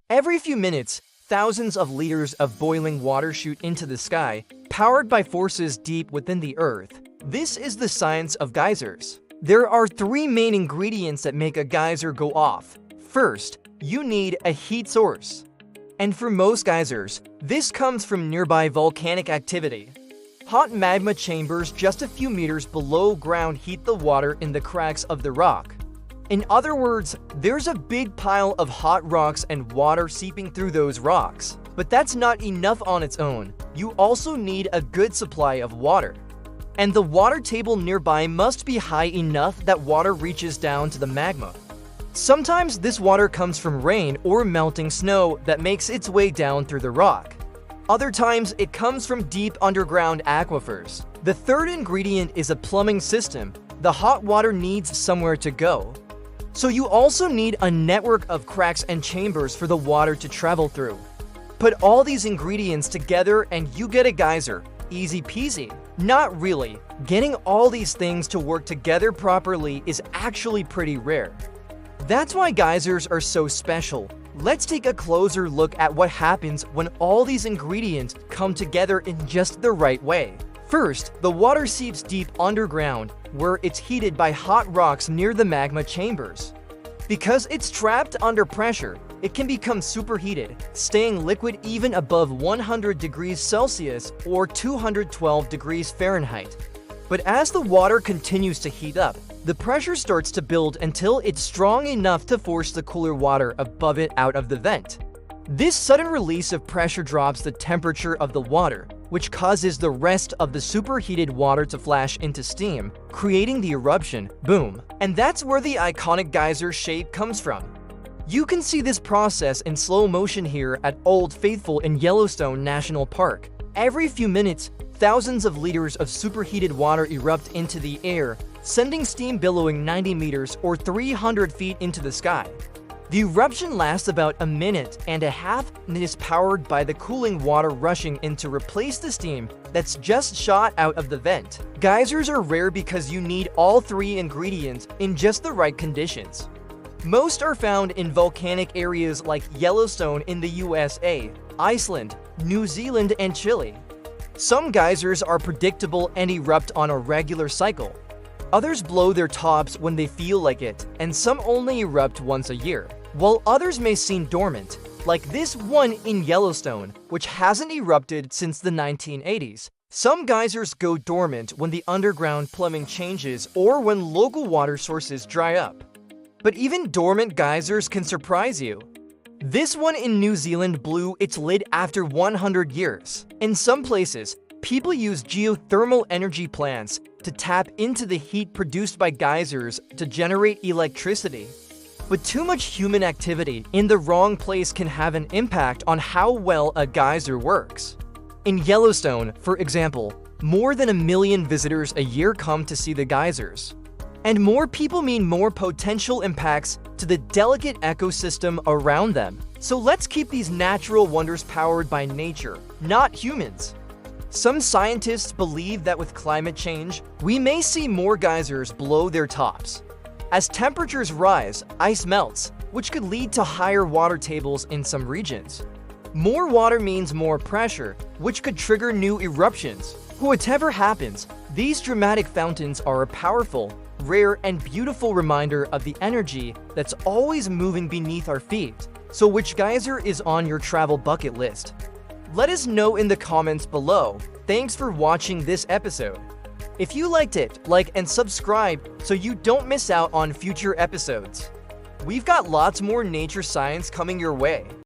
Every few minutes, thousands of liters of boiling water shoot into the sky, powered by forces deep within the earth. This is the science of geysers. There are three main ingredients that make a geyser go off. First, you need a heat source. And for most geysers, this comes from nearby volcanic activity. Hot magma chambers just a few meters below ground heat the water in the cracks of the rock. In other words, there's a big pile of hot rocks and water seeping through those rocks. But that's not enough on its own. You also need a good supply of water. And the water table nearby must be high enough that water reaches down to the magma. Sometimes this water comes from rain or melting snow that makes its way down through the rock. Other times, it comes from deep underground aquifers. The third ingredient is a plumbing system. The hot water needs somewhere to go. So you also need a network of cracks and chambers for the water to travel through. Put all these ingredients together and you get a geyser. Easy peasy. Not really. Getting all these things to work together properly is actually pretty rare. That's why geysers are so special. Let's take a closer look at what happens when all these ingredients come together in just the right way. First, the water seeps deep underground, where it's heated by hot rocks near the magma chambers. Because it's trapped under pressure, it can become superheated, staying liquid even above 100 degrees Celsius or 212 degrees Fahrenheit. But as the water continues to heat up, the pressure starts to build until it's strong enough to force the cooler water above it out of the vent. This sudden release of pressure drops the temperature of the water, which causes the rest of the superheated water to flash into steam, creating the eruption, boom. And that's where the iconic geyser shape comes from. You can see this process in slow motion here at Old Faithful in Yellowstone National Park. Every few minutes, thousands of liters of superheated water erupt into the air, sending steam billowing 90 meters or 300 feet into the sky. The eruption lasts about a minute and a half and is powered by the cooling water rushing in to replace the steam that's just shot out of the vent. Geysers are rare because you need all three ingredients in just the right conditions. Most are found in volcanic areas like Yellowstone in the USA, Iceland, New Zealand, and Chile. Some geysers are predictable and erupt on a regular cycle. Others blow their tops when they feel like it, and some only erupt once a year, while others may seem dormant, like this one in Yellowstone, which hasn't erupted since the 1980s. Some geysers go dormant when the underground plumbing changes or when local water sources dry up. But even dormant geysers can surprise you. This one in New Zealand blew its lid after 100 years. In some places, people use geothermal energy plants to tap into the heat produced by geysers to generate electricity. But too much human activity in the wrong place can have an impact on how well a geyser works. In Yellowstone, for example, more than 1 million visitors a year come to see the geysers. And more people mean more potential impacts to the delicate ecosystem around them. So let's keep these natural wonders powered by nature, not humans. Some scientists believe that with climate change, we may see more geysers blow their tops. As temperatures rise, ice melts, which could lead to higher water tables in some regions. More water means more pressure, which could trigger new eruptions. Whatever happens, these dramatic fountains are a powerful, rare, and beautiful reminder of the energy that's always moving beneath our feet. So which geyser is on your travel bucket list? Let us know in the comments below. Thanks for watching this episode. If you liked it, like and subscribe so you don't miss out on future episodes. We've got lots more nature science coming your way.